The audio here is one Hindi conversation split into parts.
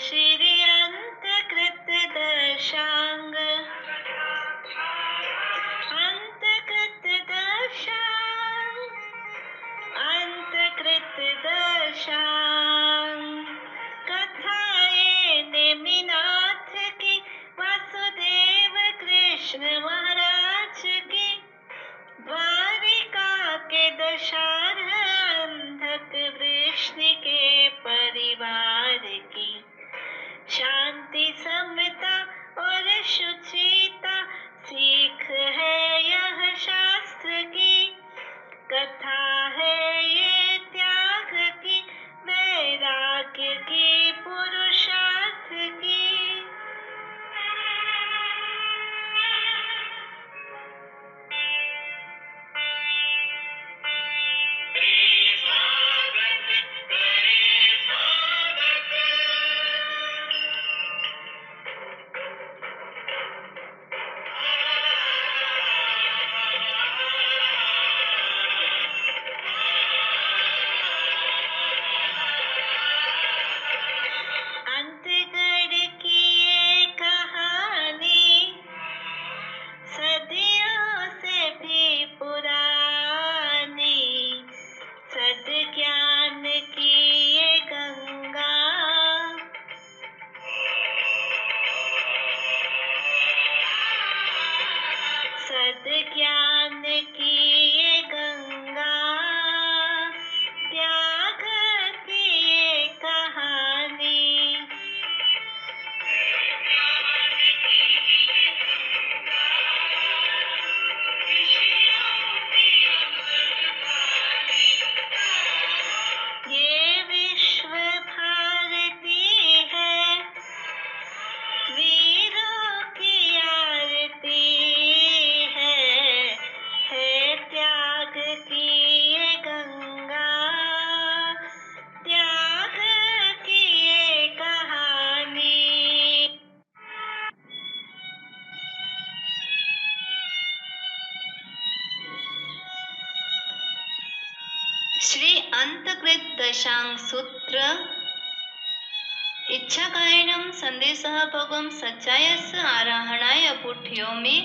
श्री अंतकृत दशांग अंतकृत दशांग अंतकृत दशांग कथाएं नेमिनाथ की वासुदेव कृष्ण महाराज की द्वारिका के दशहरा अंधक वृष्णि के परिवार की शांति समता और शुचिता सीख है यह शास्त्र की कथा है ये त्याग की वैराग्य की पुरुषार्थ की। अंतगढ़ की ये कहानी सदियों से भी पुरानी, सद्ज्ञान की ये गंगा सद्ज्ञान की ये गंगा त्याग की ये कहानी। ये विश्व भारती है वीरों की आरती है त्याग की ये गंगा त्याग की ये कहानी। श्री अंतकृत दशांग सूत्र इच्छाकारिणं संदेशः भगवं सच्चायस्य आराहणाय अपुठ्योमि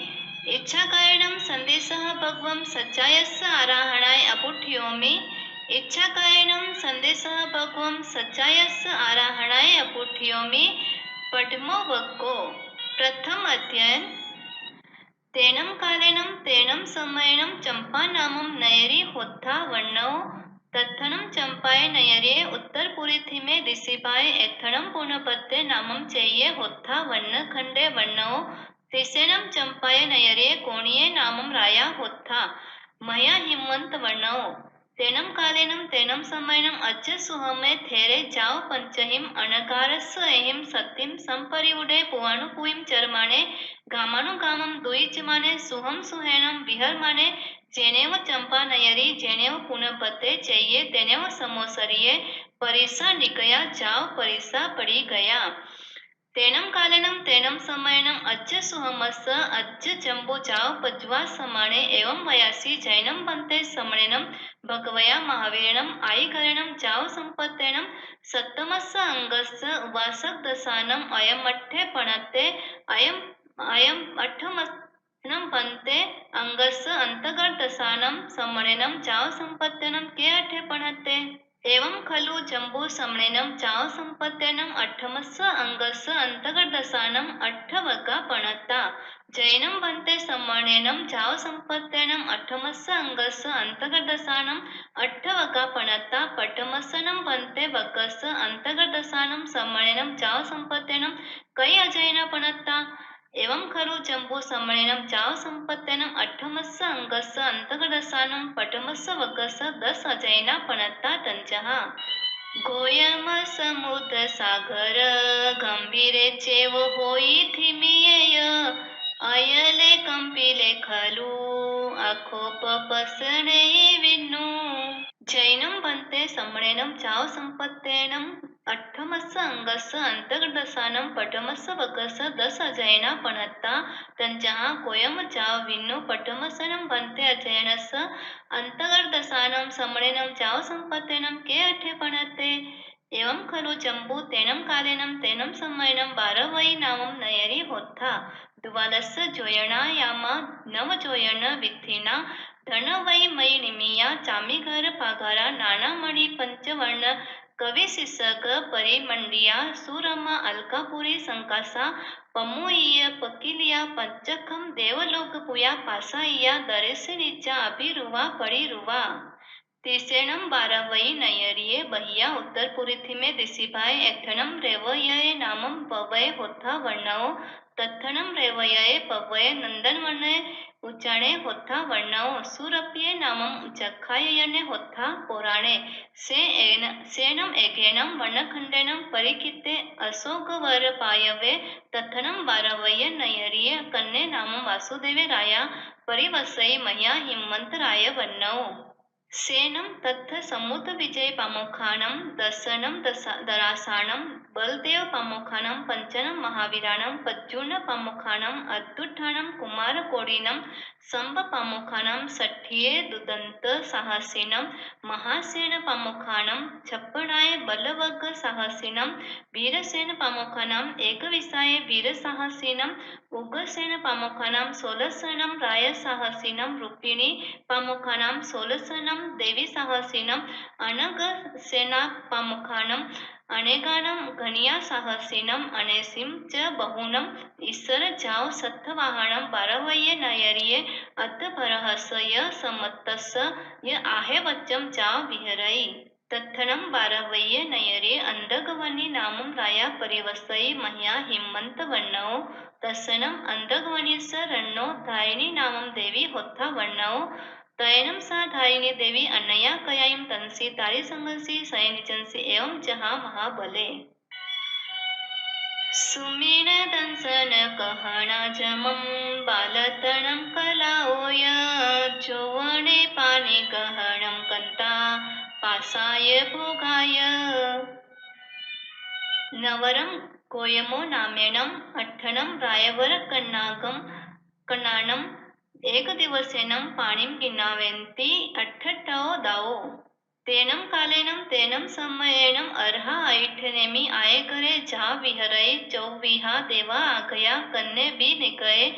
इच्छाकारिणं संदेशः भगवं सच्चायस्य आराहणाय अपुठ्योमि इच्छाकारिणं संदेशः भगवं सच्चायस्य आराहणाय अपुठ्योमि। पठमो वक्को प्रथम अध्ययन तेनं कालेनं तेनं समयनं चंपानामं नयरी होत्था वर्णौ तत्थनं चंपाये नयरे उत्तरपुरीथि में ऋषिभाई एथणं पूर्णपत्ते नामं चेये होत्था वर्ण खंडे वर्णौ तिसेनं चंपाये नयरे कोणिये नामं राया होत्था मया हिमवंत वर्णौ तेनं कालेनं तेनं समयनं अच्च सुहमे थेरे जाओ पंचहिम अनकारस्स एहिम सत्यम संपरिउडे पुवानुपुईम चरमाणे गामानुगामं दुईच माने सुहम सुहेनम विहर माने जेनेव चंपा नयरी जेनेव पुनपते चाहिए तेनेव समोसरिये परिसा निकया जाओ परिसा पड़ी गया तेनम कालेनम तेनम समयनम अच्च सुहमस्स अच्च जंबो जाओ पज्वा समाणे एवं वयासी जैनम बंते समणेनम भगवया महावीरनम आई करणम जाओ संपत्तेनम सत्तमस्स अंगस्स उवासक दसानम अयम अट्ठे पणते अयम अठमस्नम पंते अंगस्स अंतगढ़ दसानम समणेनम जाओ संपत्तेनम के अट्ठे पणते एवं खलु जंबू समणेनम जाओ संपत्तेनम अट्ठमस्स अंगस्स अंतगढ़ दसानम अट्ठवगा पणता जैनम बंते समणेनम जाओ संपत्तेनम अट्ठमस्स अंगस्स अंतगढ़ दसानम अट्ठवगा पणता पटमस्सनम बंते वगस्स अंतगढ़ दसानम समणेनम जाओ संपत्तेनम कई अजैन पणता एवं खरु जंबू समणेनम जाओ संपत्तेनम अट्ठमस्स अंगस्स अंतगदसानम पटमस्स वगस्स दस अजैना पणता तंजः गोयम समुद्र सागर गंभीरे चेव होई थिमियेय अयले कंपिले खलु अखोप पसणे विनु जैनम बंते समणेनम जाओ संपत्तेनम अट्ठमस्स अंगस्स अंतर्दसानम पटमस्स वगस्स दस अजैना पणत्ता तंजः कोयम जाओ विनु पटमस्सनम बंते अजैनस्स अंतर्दसानम समणेनम जाओ संपत्तेनम के अट्ठे पणते एवं खलु जम्बू तेनं कालेनं तेनं समयनं बारवै नामं नयरी होता द्वादश जोयणायामा नव जोयण विथिना धन वै मई निमिया चामीघर पाघरा नानामणि पंचवर्ण कवि शिसक परिमंडिया सुरमा अलकापुरी संकासा पमुईय पकिलिया पंचखम देवलोक पुया पासाइया दरेसे नीचा अभिरुवा पड़ीरुवा तिसेणम बारावई नयरिये बहिया उत्तरपुरी में दिसिभाई एकथनम रेवये नामम पवय होथा वर्णओ तत्थनम रेवये पवय नंदन वर्णय उच्चाणे होथा वर्णओ सुरप्ये नामम उच्चखायने होथा पुराणे सेनम एकेनम वर्णखंडेनम परिकिते अशोकवर पायवे तत्थनम बारावय नयरिये कन्ने नामम वासुदेवे राया परिवसई मह्या हिमंत राय वर्णओ सेनं तत्थ समुद्र विजय पामुखानं दर्शनं दरासानं बलदेव पामुखानं पंचनं महावीरानं पज्जूर्ण पामुखानं अद्युठानं कुमारकोडिनं संब पामुखानं सठ्ठिये दुदंत साहसिनं महासेन पामुखानं छप्पणाय बलवग साहसिनं वीरसेन पामुखानं एकविसाय वीर साहसिनं उग्रसेन पामुखानं सोलसनं राय साहसिनं रूपिणी पामुखानं सोलसनं देवी साहसिनं अनग सेना पामुखानं अनेगानं घनिया साहसिनं अनेसिं च बहुनं ईसर जाव सत्थवाहनं बारवये नयरिये अत भरहसय समत्तस य आहे वच्चम जाव विहरई तत्थनं बारवये नयरे अंधगवनी नामं राया परिवसई मह्या हिमंत वर्णओ तस्सनं अंधगवनीस रण्णो धारिणी नामं देवी होथा वर्णओ तयनम सा धारिणी देवी अनया कयाम तंसी तारी संगसी सयनिचंसी एवं जहा महाबले सुमीन दंसन कहना जमम बालतणम कलाओय चोवणे पानी गहणम कंता पासाय भोगाय नवरम कोयमो नामेणम अठ्ठनम रायवर कन्नानम एक दिवसेनं पाणिं गिनावेन्ति अठ्ठटो दाओ तेनं कालेनं तेनं समयेनं अर्हा ऐठनेमि आये करे जा विहरय चौविहा देवा आगया कन्ने भी निकये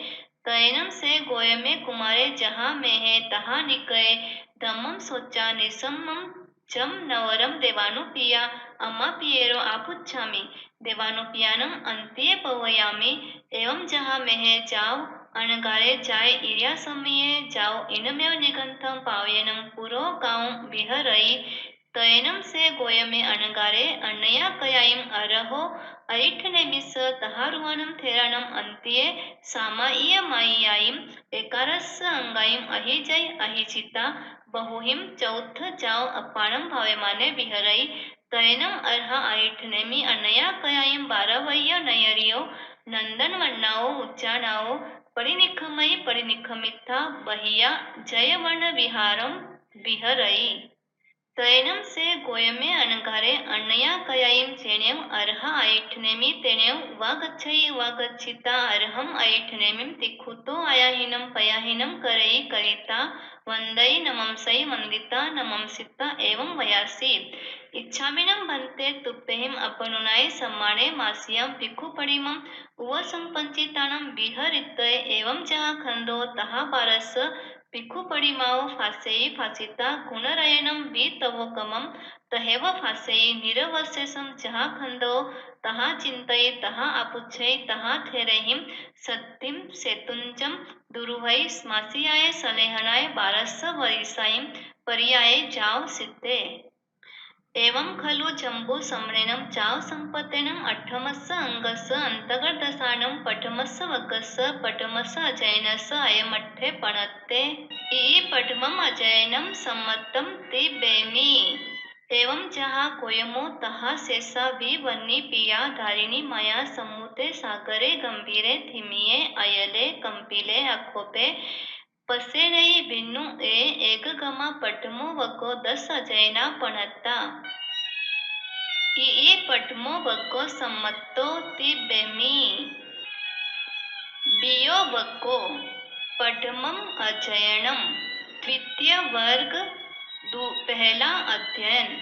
तैनं से गोय में कुमारे जहाँ में है तहा निकये धम्मम सोचा निसम्मम जम नवरम देवानु पिया अम्मा पियेरो आपुच्छामि देवानु पियानम अंत्ये पवयामि एवं जहाँ में है जाओ अनगारे जाय इरिया समये जाओ इनमेव निगंथम पावयनम पुरो गाँव विहरई तयनम से गोय में अनगारे अनया कयायम अरहो ऐठनेमिस तहारुवनम थेरानम अंत्ये सामाइय माइयायम एकारस अंगायम अहिजय अहिचिता बहुहिम चौथ जाओ अपाणम भावेमाने विहरई तयनम अर्हा ऐठनेमि अनया कयायम बारवय्य नयरियो नंदन वन्नाओ उच्चानाओ परिनिखमयी परिनिखमिता बहिया जयवर्ण विहारम विहरई तैनं से गोय में अनगारे अनया कयायम चेनेम अर्हा ऐठनेमि तेनेव वागच्छई वागच्छिता अर्हम ऐठनेमिम तिखुतो आयाहीनं पयाहीनं करई करिता वंदई नमंसई वंदिता नमंसिता एवं वयासी इच्छामिनं भन्ते तुप्पेहिम अपनुनाय सम्माने मासियं भिक्खुपडिमं उवसंपंचितानं विहरितय एवं जहा खंदो तहा बारस भिक्खुपडिमाओ फासेई फासिता गुणरयनं तवोकमं तहेव फासेई निरवशेषं जहा खंदो तहा चिंतई तहा आपुच्छई तहा थेरहिम सत्तिम सेतुंजम दुरुहै स्मासियाय सलेहनाय बारस वरिसाईम पर्याये जाव सिद्धे एवं खलु जम्बू सम्रेणं चाव संपत्तेनं अठ्ठमस्स अंगस्स अंतर्गतसानं पठमस्स वग्गस्स पठमस्स अजयनस्स अयमठ्ठे पणत्ते ई पठमम अजयनं सम्मत्तं तिबेमि एवं जहाँ कोयमो तहा शेषा भी वन्नी पिया धारिणी माया समुते सागरे गंभीरे थिमिये अयले कंपिले अखोपे पसेरई बिन्नु एकगमा पठमो वको दस अजयना पणत्ता ई पठमो वको सम्मत्तो तिबेमि बियो वको पठमम अजयनम द्वितीय वर्ग पहला अध्ययन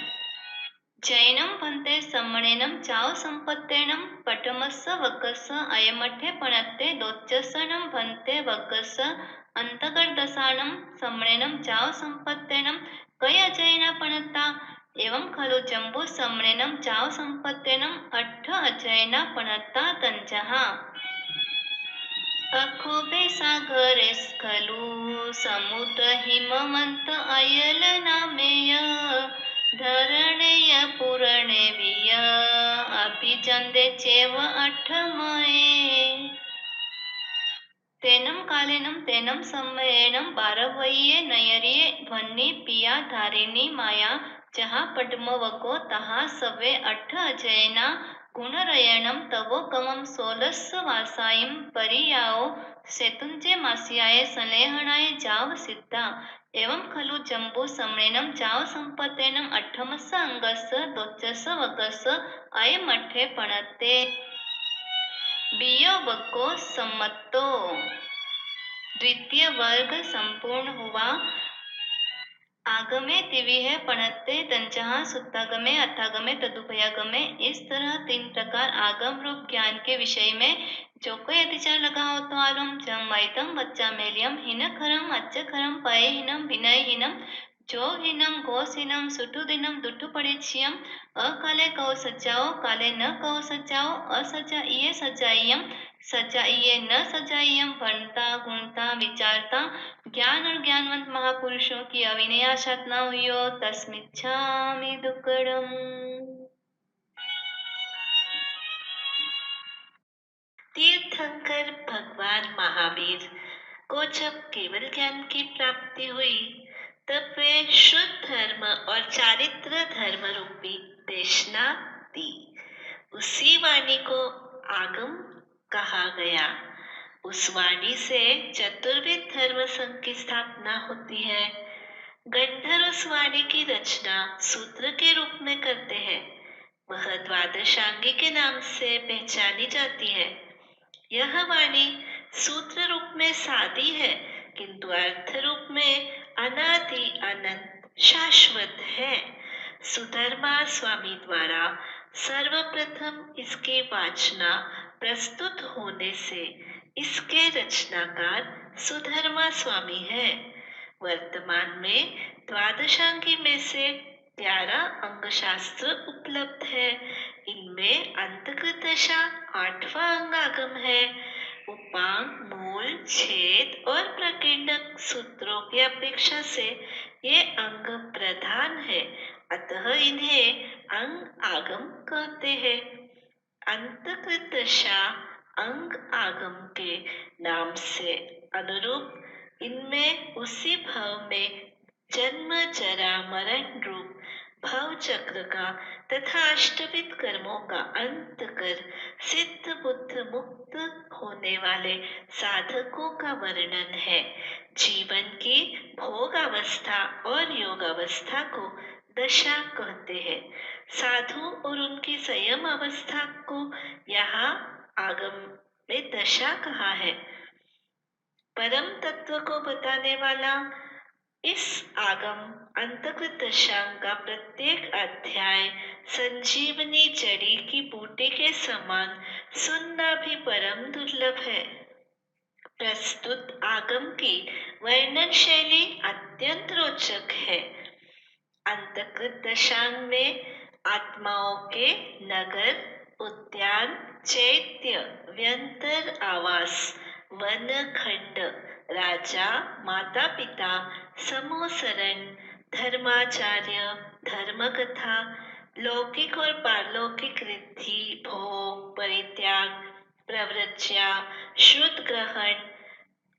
जैनं भन्ते सम्मणेनं चाव सम्पत्तेनं पटमस्य वक्कस्य अयमठे पणत्ते दोच्चसनं भन्ते वक्कस्य अन्तकर्दशानं सम्मणेनं चाव सम्पत्तेनं कय अजयना पणत्ता एवं खलु जम्बू सम्मणेनं चाव सम्पत्तेनं अट्ठ अजयना पणत्ता तंजः अखोबे सागरेस खलु समुद्र हिमवंत अयलनामेय धरणेय पुरणेविय अभिचंदे चेव अठमये तेनं कालेनं तेनं समयेनं बारवय्ये नयरिये ध्वनि पिया धारिणी माया जहा पद्मवको तहा सवे अठ अजयना गुणरयणं तवो कमं सोलस्स वासायं परियाओ सेतुंचे मासियाये सलेहणाये जाव सिद्धा एवं खलु जम्बू सम्मेनं जाव संपत्तेनं अठमस्य अंगस्य दोच्चस्य वकस्य अयमठे पणते बियवको सम्मतो द्वितीय वर्ग संपूर्ण हुआ आगमे तिविह पणत्ते तंचहा सुत्तागमे अथागमे तदुभयागमे इस तरह तीन प्रकार आगम रूप ज्ञान के विषय में जो कोई अतिचार लगा हो तो आलम जम मैतम बच्चा मेलियम हिन खरम अच्छ खरम पय हिनम विनय हिनम जो हिनम घोष हिनम सुठु दिनम दुठु परिचियम अकाले कहो सजाओ काले न कहो सजाओ असजाइए सजाइयम सजाइए न सजाइयम भणता गुणता विचारता ज्ञान और ज्ञानवंत महापुरुषों की अविनया साधना हुई हो तस्मिच्छामि दुक्कडम। तीर्थंकर भगवान महावीर को जब केवल ज्ञान की प्राप्ति हुई तब वे शुद्ध धर्म और चारित्र धर्म रूपी देशना दी। उसी वाणी को आगम कहा गया। उस वाणी से चतुर्विध धर्म संघ की स्थापना होती है। गंधर्व उस वाणी की रचना सूत्र के रूप में करते हैं। वह द्वादशांगी के नाम से पहचानी जाती है। यह वाणी सूत्र रूप में सादी है किंतु अर्थ रूप में अनादि अनंत शाश्वत है। सुधर्मा स्वामी द्वारा सर्वप्रथम इसकी वाचना प्रस्तुत होने से इसके रचनाकार सुधर्मा स्वामी है। वर्तमान में द्वादशांगी में से 11 अंग शास्त्र उपलब्ध है। इनमें अंतकृत दशा 8वां अंग आगम है। उपांग, मूल, छेद और प्रकीर्णक सूत्रों की अपेक्षा से ये अंग प्रधान है, अतः इन्हें अंग आगम कहते हैं। अंतकृत दशा अंग आगम के नाम से अनुरूप इनमें उसी भाव में जन्म जरा मरण रूप भव चक्र का तथा अष्टविध कर्मों का अंत कर सिद्ध बुद्ध मुक्त होने वाले साधकों का वर्णन है। जीवन की भोग अवस्था और योग अवस्था को दशा कहते हैं। साधु और उनकी संयम अवस्था को यहाँ आगम में दशा कहा है। परम तत्व को बताने वाला इस आगम अंतकृत दशांग का प्रत्येक अध्याय संजीवनी जड़ी की बूटी के समान सुनना भी परम दुर्लभ है। प्रस्तुत आगम की वर्णन शैली अत्यंत रोचक है। अंतकृत दशांग में आत्माओं के नगर, उद्यान, चैत्य, व्यंतर आवास, वन खंड, राजा, माता पिता, समोसरण, धर्माचार्य, धर्मकथा, लौकिक और पारलौकिक रिद्धि, भोग, परित्याग, प्रवृत्तिया, शुद्ध ग्रहण,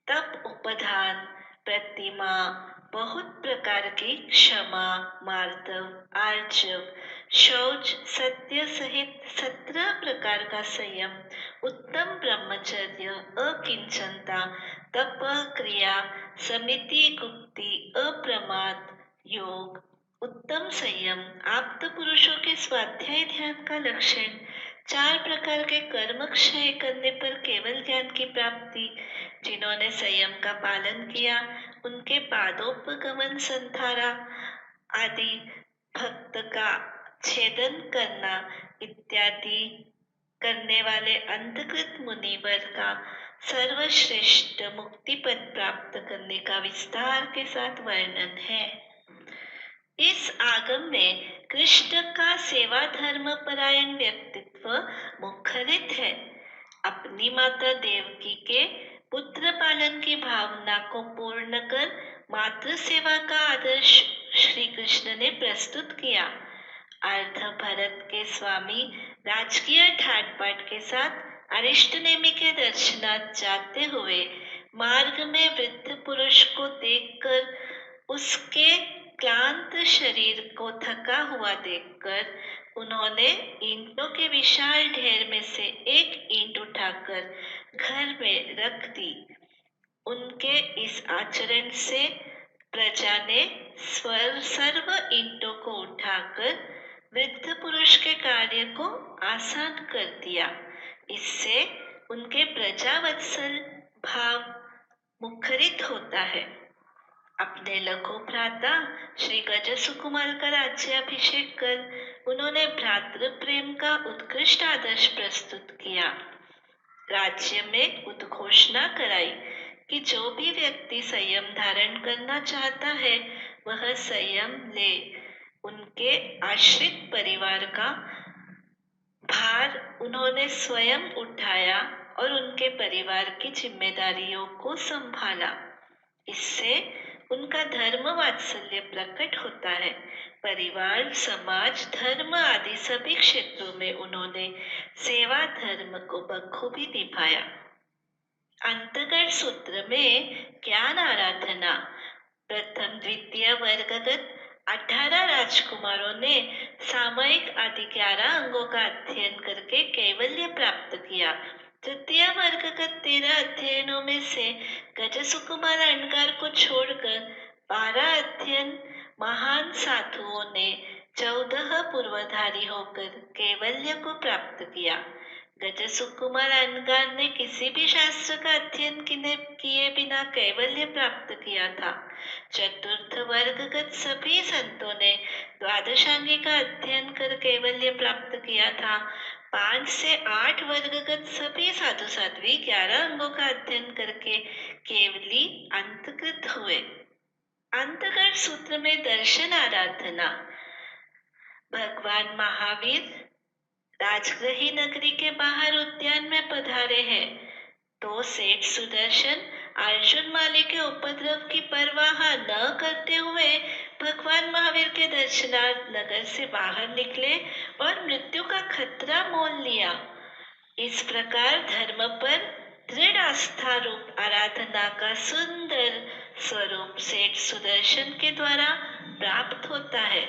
तप उपधान, प्रतिमा, बहुत प्रकार की क्षमा, मार्दव, आर्जव, शौच, सत्य सहित 17 प्रकार का संयम, उत्तम ब्रह्मचर्य, अकिंचनता, तप, क्रिया, समिति, गुप्ति, अप्रमाद, योग, उत्तम संयम, आप्त पुरुषों के स्वाध्याय ध्यान का लक्षण, 4 प्रकार के कर्म क्षय करने पर केवल ज्ञान की प्राप्ति, जिन्होंने संयम का पालन किया उनके पादोपगमन संधारा आदि, भक्त का छेदन करना इत्यादि करने वाले अंधकृत मुनिवर का सर्वश्रेष्ठ मुक्ति पद प्राप्त करने का विस्तार के साथ वर्णन है। इस आगम में कृष्ण का सेवा धर्म परायण व्यक्तित्व मुखरित है। अपनी माता देवकी के पुत्र पालन की भावना को पूर्ण कर मातृ सेवा का आदर्श श्री कृष्ण ने प्रस्तुत किया। अर्ध भरत के स्वामी राजकीय ठाट बाट के साथ अरिष्ट नेमि के दर्शनार्थ जाते हुए मार्ग में वृद्ध पुरुष को देखकर उसके क्लांत शरीर को थका हुआ देखकर उन्होंने ईंटों के विशाल ढेर में से एक ईंट उठाकर घर में रख दी। उनके इस आचरण से प्रजा ने सर्व ईंटों को उठाकर वृद्ध पुरुष के कार्य को आसान कर दिया। इससे उनके प्रजावत्सल भाव मुखरित होता है। अपने लघु भ्राता श्री गज सुकुमार का राज्याभिषेक कर उन्होंने भ्रातृ प्रेम का उत्कृष्ट आदर्श प्रस्तुत किया। राज्य में उद्घोषणा कराई कि जो भी व्यक्ति संयम धारण करना चाहता है वह संयम ले। उनके आश्रित परिवार का भार उन्होंने स्वयं उठाया और उनके परिवार की जिम्मेदारियों को संभाला। इससे उनका धर्म वात्सल्य प्रकट होता है। परिवार, समाज, धर्म आदि सभी क्षेत्रों में उन्होंने सेवा धर्म को बखूबी निभाया। अंतगढ़ सूत्र में ज्ञान आराधना प्रथम द्वितीय वर्गगत 18 राजकुमारों ने सामयिक आदि 11 अंगों का अध्ययन करके कैवल्य प्राप्त किया। तृतीय वर्गगत 13 अध्ययनों में से गज सुकुमार अलंकार को छोड़कर 12 अध्ययन महान साधुओं ने 14 पूर्वधारी होकर कैवल्य को प्राप्त किया। गज सुकुमार अलंकार ने किसी भी शास्त्र का अध्ययन किए बिना कैवल्य प्राप्त किया था। चतुर्थ वर्गगत सभी संतों ने द्वादशांगी का अध्ययन कर कैवल्य प्राप्त किया था। 5 से 8 वर्गगत सभी साधु साध्वी 11 अंगों का अध्ययन करके केवली अंतकृत हुए। अंतगढ़ सूत्र में दर्शन आराधना भगवान महावीर राजगृही नगरी के बाहर उद्यान में पधारे हैं तो सेठ सुदर्शन अर्जुन माली के उपद्रव की परवाह न करते हुए भगवान महावीर के दर्शनार्थ नगर से बाहर निकले और मृत्यु का खतरा मोल लिया। इस प्रकार धर्म पर दृढ़ आस्था रूप आराधना का सुंदर स्वरूप सेठ सुदर्शन के द्वारा प्राप्त होता है।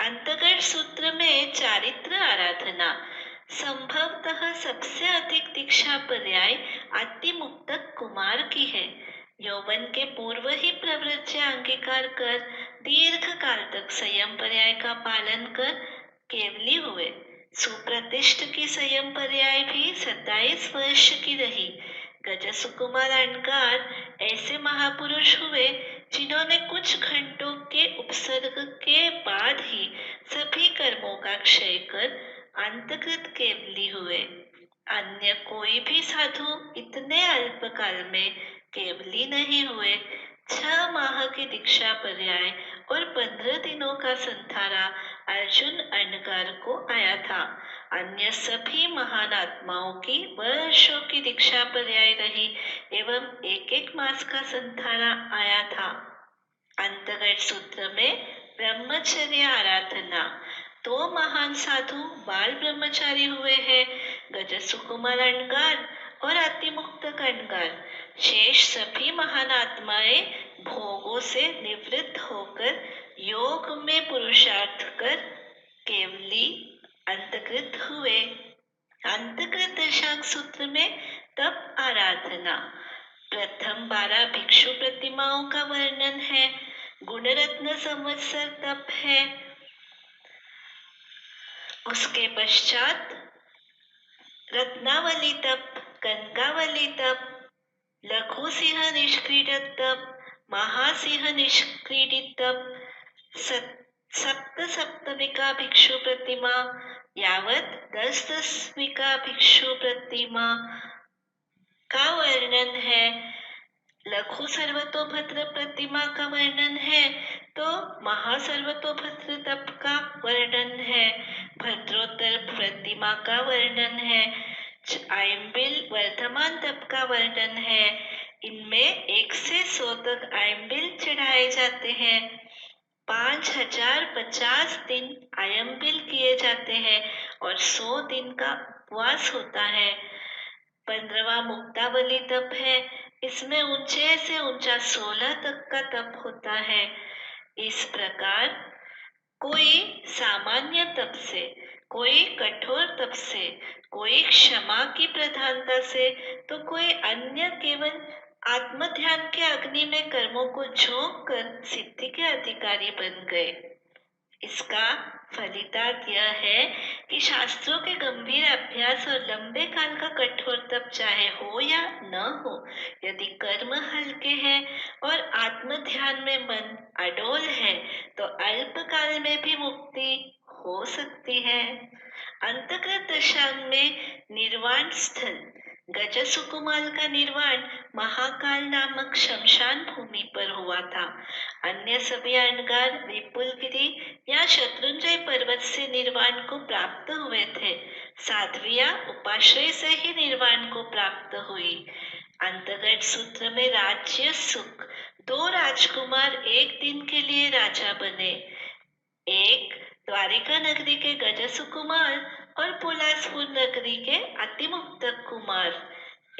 अंतगढ़ सूत्र में चारित्र आराधना संभवतः सबसे अधिक दीक्षा पर्याय अतिमुक्तक कुमार की है। यौवन के पूर्व ही प्रवृत्ति अंगीकार कर दीर्घ काल तक संयम पर्याय का पालन कर केवली हुए। सुप्रतिष्ठ की संयम पर्याय भी 27 वर्ष की रही। गज सुकुमार अलंकार ऐसे महापुरुष हुए जिन्होंने कुछ घंटों के उपसर्ग के बाद ही सभी कर्मों का क्षय कर अंतकृत केवली हुए। अन्य कोई भी साधु इतने अल्प काल में केवली नहीं हुए। 6 माह की दीक्षा पर्याय और 15 दिनों का संथारा अर्जुन अलंकार को आया था। अन्य सभी महान आत्माओं की वर्षों की दीक्षा पर्याय रही एवं 1-1 मास का संथारा आया था। अंतगढ़ सूत्र में ब्रह्मचर्य आराधना 2 महान साधु बाल ब्रह्मचारी हुए हैं, गज सुकुमार अलंकार और अतिमुक्तक अलंकार। शेष सभी महान आत्माएं भोगों से निवृत्त होकर योग में पुरुषार्थ कर केवली अंतकृत हुए। अंतकृत दशांग सूत्र में तप आराधना प्रथम 12 भिक्षु प्रतिमाओं का वर्णन है। गुणरत्न संवत्सर तप है। उसके पश्चात रत्नावली तप, कनकावली तप, लघु सिंह निष्क्रीडित तप, महासिंह निष्क्रीडित तप, सप्त सप्तमिका भिक्षु प्रतिमा यावत 10 10 भिक्षु प्रतिमा का वर्णन है। लघु सर्वतोभद्र प्रतिमा का वर्णन है तो महासर्वतोभद्र तप का वर्णन है। भद्रोत्तर प्रतिमा का वर्णन है। आयम्बिल वर्धमान तप का वर्णन है। इनमें 1 से 100 तक आयम्बिल चढ़ाए जाते हैं। 5050 दिन आयम्बिल किए जाते हैं और 100 दिन का उपवास होता है। 15वां मुक्तावली तप है। इसमें ऊंचे से ऊंचा 16 तक का तप होता है। इस प्रकार कोई सामान्य तप से, कोई कठोर तप से, कोई क्षमा की प्रधानता से, तो कोई अन्य केवल आत्म ध्यान के अग्नि में कर्मों को झोंक कर सिद्धि के अधिकारी बन गए। इसका फलितार्थ यह है कि शास्त्रों के गंभीर अभ्यास और लंबे काल का कठोर तप चाहे हो या न हो, यदि कर्म हल्के हैं और आत्म ध्यान में मन अडोल है तो अल्प काल में भी मुक्ति हो सकती है। अंतकृत दशा में निर्वाण स्थल गज सुकुमाल का निर्वाण महाकाल नामक शमशान भूमि पर हुआ था। अन्य सभी अणगार विपुलगिरी या शत्रुंजय पर्वत से निर्वाण को प्राप्त हुए थे। साध्विया उपाश्रय से ही निर्वाण को प्राप्त हुई। अंतर्गत सूत्र में राज्य सुख 2 राजकुमार एक दिन के लिए राजा बने। एक द्वारिका नगरी के गज सुकुमार और पुलासपुर नगरी के अतिमुक्त कुमार।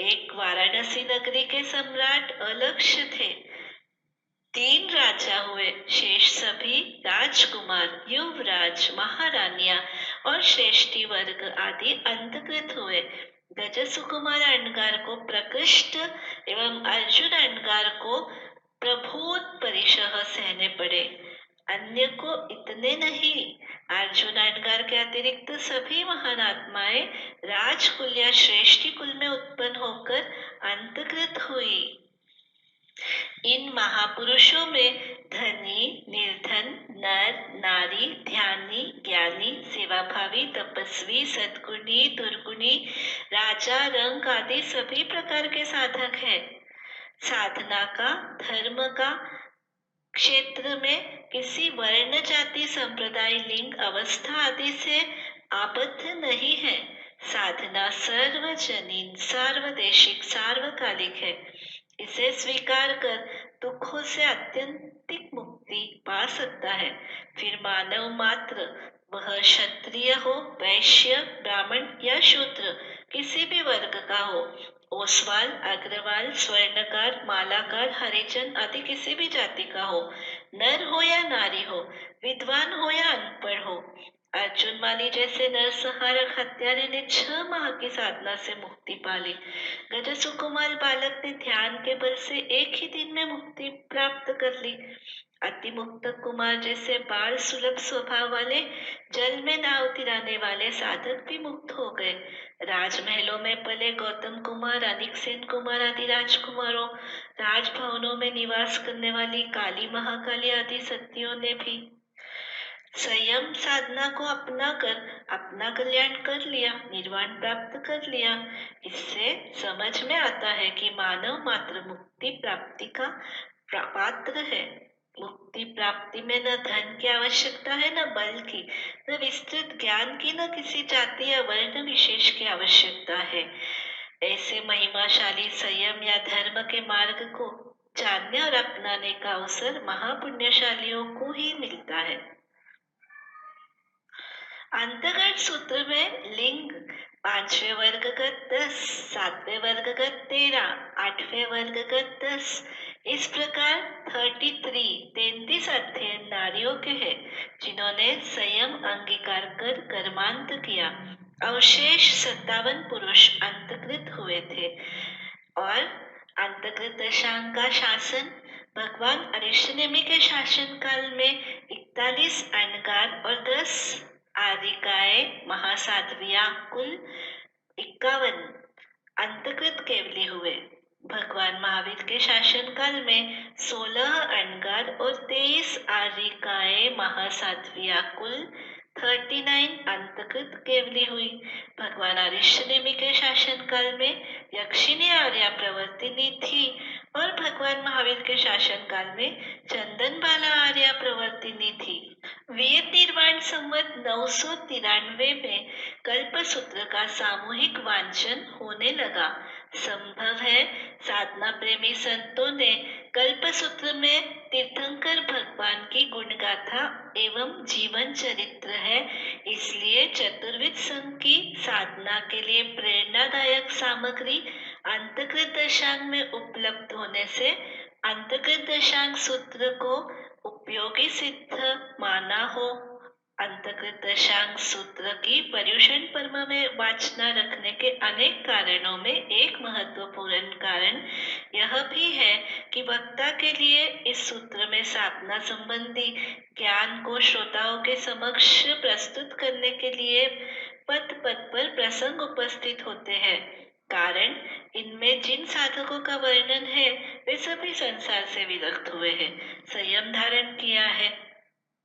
एक वाराणसी नगरी के सम्राट अलक्ष्य थे। 3 राजा हुए, शेष सभी राजकुमार, युवराज, महारानियां और श्रेष्ठी वर्ग आदि अंतकृत हुए। गज सुकुमार अणगार को प्रकृष्ट एवं अर्जुन अणगार को प्रभूत परिशह सहने पड़े। अन्य को इतने नहीं, अर्जुन अणगार के अतिरिक्त सभी महान आत्माएं राजकुल या श्रेष्ठी कुल में उत्पन्न होकर अंतकृत हुई। इन महापुरुषों में धनी, निर्धन, नर, नारी, ध्यानी, ज्ञानी, सेवाभावी, तपस्वी, सद्गुणी, दुर्गुणी, राजा, रंग आदि सभी प्रकार के साधक हैं। साधना का, धर्म का क्षेत्र में किसी वर्ण, जाति, संप्रदाय, लिंग, अवस्था आदि से आबद्ध नहीं है। साधना सर्वजनीन, सार्वदेशिक, सार्वकालिक है। इसे स्वीकार कर दुखों से अत्यंतिक मुक्ति पा सकता है। फिर मानव मात्र, वह क्षत्रिय हो, वैश्य, ब्राह्मण या शूद्र, किसी भी वर्ग का हो, ओसवाल, अग्रवाल, स्वर्णकार, मालाकार, हरिजन आदि किसी भी जाति का हो, नर हो या नारी हो, विद्वान हो या अनपढ़ हो, अर्जुन माली जैसे नरसंहारक हत्यारे ने 6 माह की साधना से मुक्ति पा ली। गज सुकुमार बालक ने ध्यान के बल से एक ही दिन में मुक्ति प्राप्त कर ली। अतिमुक्त कुमार जैसे बाल सुलभ स्वभाव वाले, जल में नाव तिराने वाले साधक भी मुक्त हो गए। राजमहलों में पले गौतम कुमार, अनिकसेन कुमार आदि राजकुमारों, राजभवनों में निवास करने वाली काली, महाकाली आदि सतियों ने भी संयम साधना को अपना कर अपना कल्याण कर लिया, निर्वाण प्राप्त कर लिया। इससे समझ में आता है कि मानव मात्र मुक्ति प्राप्ति का पात्र है। मुक्ति प्राप्ति में न धन की आवश्यकता है, न बल की, न विस्तृत ज्ञान की, न किसी जाति या वर्ण विशेष की आवश्यकता है। ऐसे महिमाशाली संयम या धर्म के मार्ग को जानने और अपनाने का अवसर महापुण्यशालियों को ही मिलता है। अंतर्गत सूत्र में लिंग 5वें वर्गगत 10, 7वें वर्गगत 13, 8वें वर्गगत 10, इस प्रकार 33 अध्ययन नारियों के हैं जिन्होंने संयम अंगीकार कर कर्मांत किया। अवशेष 57 पुरुष अंतकृत हुए थे और अंतकृत दशांग का शासन भगवान अरिष्टनेमि के शासन काल में 41 अणगार और 10 आदिकाए महासाध्विया कुल 51 अंतकृत केवली हुए। भगवान महावीर के शासनकाल में 16 अणगार और 23 आर्यिकाएं महासाध्वियां कुल 39 अंतकृत केवली हुई। भगवान अरिष्टनेमि के शासनकाल में यक्षिणी आर्या प्रवर्तिनी थी और भगवान महावीर के शासनकाल में चंदनबाला आर्या प्रवर्तिनी थी। वीर निर्वाण संवत 993 में कल्पसूत्र का सामूहिक वांचन होने लगा। संभव है साधना प्रेमी संतों ने कल्पसूत्र में तीर्थंकर भगवान की गुणगाथा एवं जीवन चरित्र है, इसलिए चतुर्विद संघ की साधना के लिए प्रेरणादायक सामग्री अंतकृत दशांग में उपलब्ध होने से अंतकृत दशांग सूत्र को उपयोगी सिद्ध माना हो। अंतकृत दशांग सूत्र की पर्युषण पर्व में वाचना रखने के अनेक कारणों में एक महत्वपूर्ण कारण यह भी है कि वक्ता के लिए इस सूत्र में साधना संबंधी ज्ञान को श्रोताओं के समक्ष प्रस्तुत करने के लिए पद पद पर प्रसंग उपस्थित होते हैं। कारण इनमें जिन साधकों का वर्णन है वे सभी संसार से विरक्त हुए हैं, संयम धारण किया है,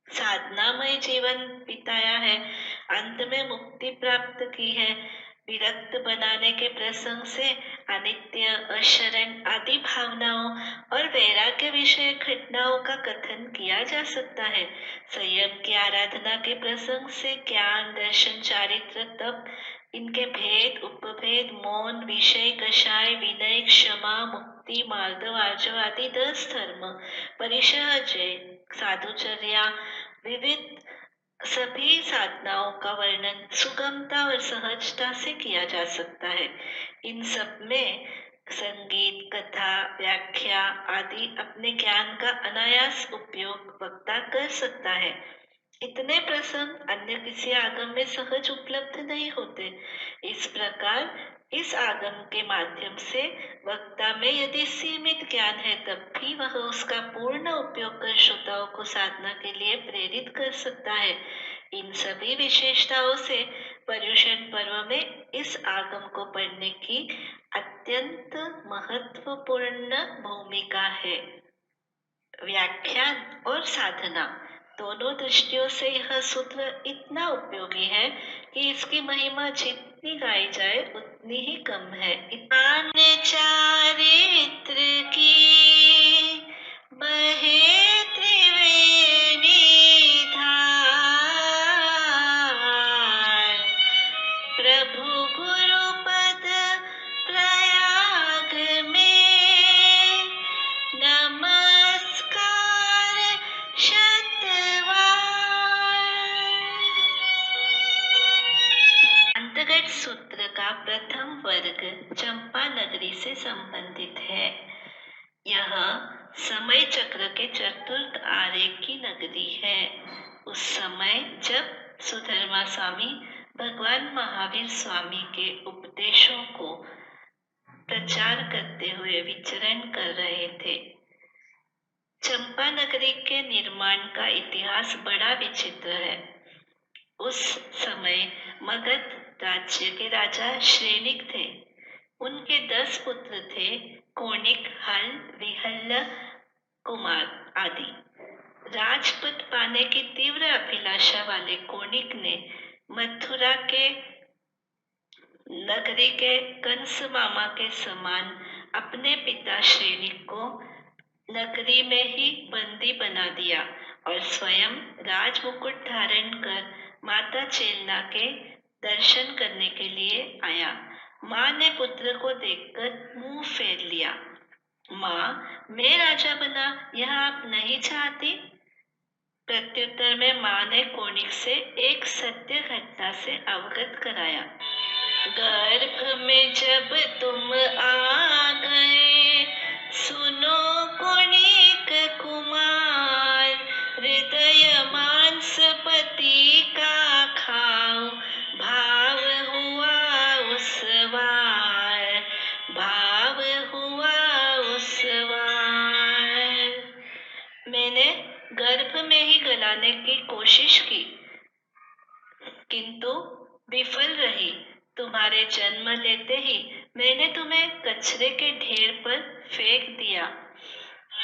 साधनामय जीवन बिताया है, अंत में मुक्ति प्राप्त की है। विरक्त बनाने के प्रसंग से अनित्य, अशरण आदि भावनाओं और वैराग्य विषय घटनाओं का कथन किया जा सकता है। संयम की आराधना के प्रसंग से ज्ञान, दर्शन, चारित्र, तप, इनके भेद, उपभेद, मौन, विषय, कषाय, विनय, क्षमा, मुक्ति, मार्दव, आर्जव आदि 10 धर्म, परिशहजय, साधुचर्या, विविध सभी साधनाओं का वर्णन सुगमता और सहजता से किया जा सकता है। इन सब में संगीत, कथा, व्याख्या आदि अपने ज्ञान का अनायास उपयोग वक्ता कर सकता है। इतने प्रसंग अन्य किसी आगम में सहज उपलब्ध नहीं होते। इस प्रकार इस आगम के माध्यम से वक्ता में यदि सीमित ज्ञान है तब भी वह उसका पूर्ण उपयोग कर श्रोताओं को साधना के लिए प्रेरित कर सकता है। इन सभी विशेषताओं से पर्युषण पर्व में इस आगम को पढ़ने की अत्यंत महत्वपूर्ण भूमिका है। व्याख्यान और साधना दोनों दृष्टियों से यह सूत्र इतना उपयोगी है कि इसकी महिमा जितनी गाई जाए उतनी ही कम है। ज्ञान चारित्र की बहे त्रिवेणी धार, प्रभु गुरु पद प्रयाग में नमस्कार शतवार। अंतगत सूत्र का प्रथम वर्ग चंपा नगरी से संबंधित है। यह समय चक्र के चतुर्थ आर्य की नगरी है। उस समय जब सुधर्मा स्वामी भगवान महावीर स्वामी के उपदेशों को प्रचार करते हुए विचरण कर रहे थे। चंपा नगरी के निर्माण का इतिहास बड़ा विचित्र है। उस समय मगध राज्य के राजा श्रेणिक थे। उनके 10 पुत्र थे, कोणिक, हल, विहल्ल, कुमार आदि। राजपद पाने की तीव्र अभिलाषा वाले कोणिक ने मथुरा के नगरी के कंस मामा के समान अपने पिता श्रेणिक को नगरी में ही बंदी बना दिया और स्वयं राजमुकुट धारण कर माता चेलना के दर्शन करने के लिए आया। माँ ने पुत्र को देखकर मुंह फेर लिया। माँ, मैं राजा बना, यह आप नहीं चाहती? प्रत्युत्तर में माँ ने कोणिक से एक सत्य घटना से अवगत कराया। गर्भ में जब तुम आ गए, सुनो कोणिक कुमार, हृदय मांस पति का खाओ, भाव हुआ उस वार, भाव हुआ उस वार। मैंने गर्भ में ही गलाने की कोशिश की किंतु विफल रही। तुम्हारे जन्म लेते ही मैंने तुम्हें कचरे के ढेर पर फेंक दिया।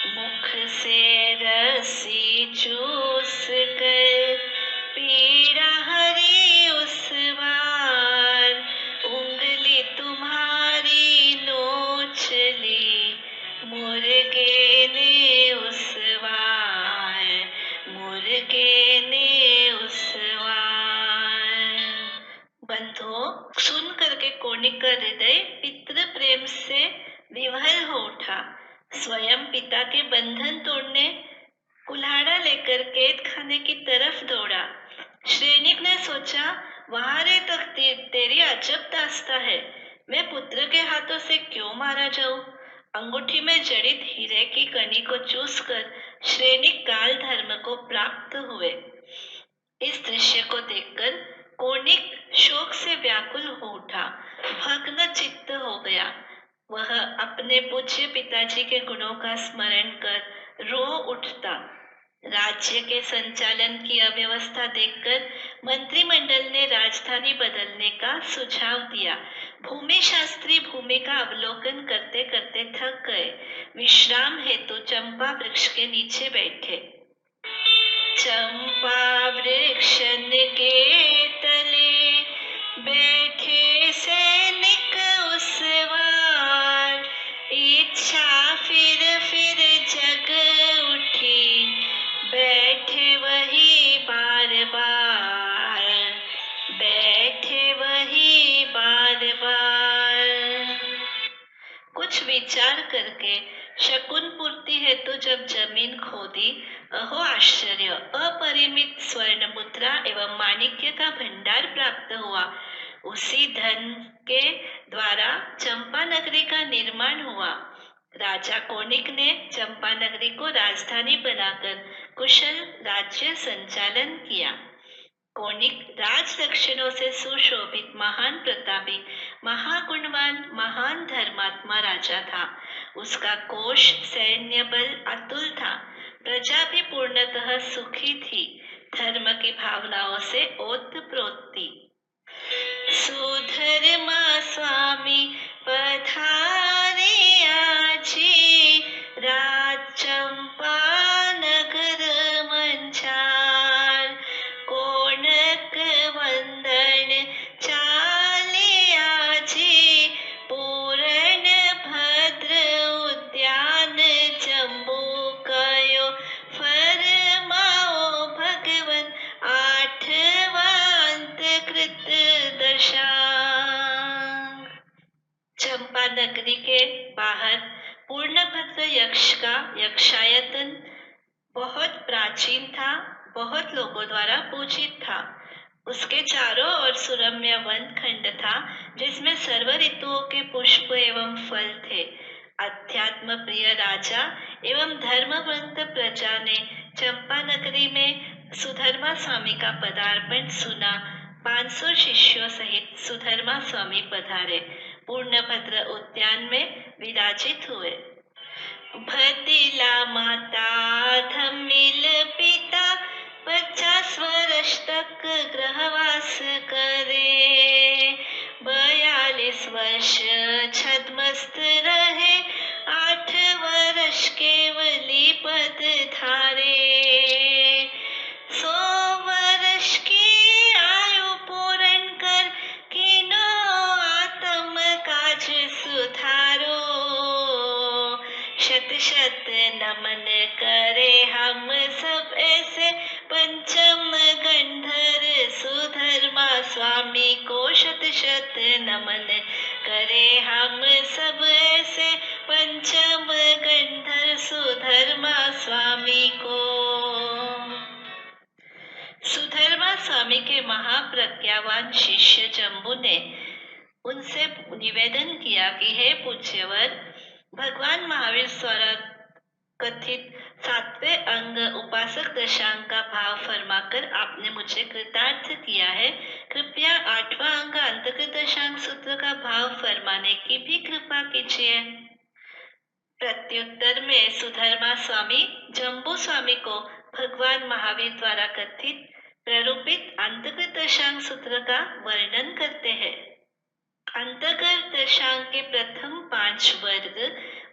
मुख से रस्सी चूस कर पीड़ा हरी उस बार, उंगली तुम्हारी नोच ली मुर्गे ने उस बार, मुर्गे ने उस बार। बंधुओं, सुन करके कोनिक का हृदय पितृ प्रेम से विवल हो उठा। स्वयं पिता के बंधन तोड़ने कुल्हाड़ा लेकर कैद खाने की तरफ दौड़ा। श्रेनिक ने सोचा, वहां रे तख्ती, तेरी अजब दास्ता है। मैं पुत्र के हाथों से क्यों मारा जाऊं? अंगूठी में जड़ित हीरे की कणी को चूस कर श्रेनिक काल धर्म को प्राप्त हुए। इस दृश्य को देखकर कोनिक शोक से व्याकुल हो उठा, भग्न चित्त हो गया। वह अपने पूज्य पिताजी के गुणों का स्मरण कर रो उठता। राज्य के संचालन की अव्यवस्था देखकर मंत्रिमंडल ने राजधानी बदलने का सुझाव दिया। भूमि शास्त्री भूमि का अवलोकन करते करते थक गए। विश्राम हेतु चंपा वृक्ष के नीचे बैठे। चंपा वृक्षन के तले बैठे सैनिक उस वार, इच्छा फिर जग उठी, बैठे वही बार बार, बैठे वही बार बार। कुछ विचार करके शकुन पूर्ति हेतु जब जमीन खोदी, अहो आश्चर्य, अपरिमित स्वर्ण मुद्रा एवं माणिक्य का भंडार प्राप्त हुआ। उसी धन के द्वारा चंपा नगरी का निर्माण हुआ। राजा कोनिक ने चंपा नगरी को राजधानी बनाकर कुशल राज्य संचालन किया। कोनिक राज लक्षणों से सुशोभित, महान प्रतापी, महागुणवान, महान धर्मात्मा राजा था। उसका कोष सैन्य बल अतुल था। प्रजा भी पूर्णतः सुखी थी, धर्म की भावनाओं से ओतप्रोत थी। सुधर्मा स्वामी पधारे आजी, राज चंपा नगर मंचार, कोनक वंदन चाले आजी, पूरण भद्र उद्यान जम्बू कयो, फरमाओ भगवन आठवांत कृत दशांग। चंपा नगरी के बाहर पूर्णभद्र यक्ष का यक्षायतन बहुत प्राचीन था, बहुत लोगों द्वारा पूजित था। उसके चारों ओर सुरम्य वन खंड था, जिसमें सर्व ऋतुओं के पुष्प एवं फल थे। अध्यात्म प्रिय राजा एवं धर्मवंत प्रजा ने चंपा नगरी में सुधर्मा स्वामी का पदार्पण सुना। 500 शिष्यों सहित सुधर्मा स्वामी पधारे, पूर्णभद्र उद्यान में विराजित हुए। भदिला माता धमिल पिता, 50 वर्ष तक ग्रहवास करे, 42 वर्ष छद्मस्त रहे, 8 वर्ष केवली पद धारे, 100 वर्ष की आयु पूर्ण कर, कीनो आत्म काज सुधारो, शत शत नमन करे हम सब ऐसे, पंचम गंधर सुधर्मा स्वामी को, शत शत नमन करे हम सब ऐसे, पंचम गंधर सुधर्मा स्वामी को। सुधर्मा स्वामी के महाप्रज्ञावान शिष्य जम्बू ने उनसे निवेदन किया कि हे पूज्यवर, भगवान महावीर द्वारा कथित 7वें अंग उपासक दशांग का भाव फरमाकर आपने मुझे कृतार्थ किया है। कृपया 8वां अंग अंतकृत दशांग सूत्र का भाव फरमाने की भी कृपा कीजिए। प्रत्युत्तर में सुधर्मा स्वामी जम्बू स्वामी को भगवान महावीर द्वारा कथित प्ररूपित अंतकृत दशांग सूत्र का वर्णन करते हैं। अंतर्गत दशांग के प्रथम 5 वर्ग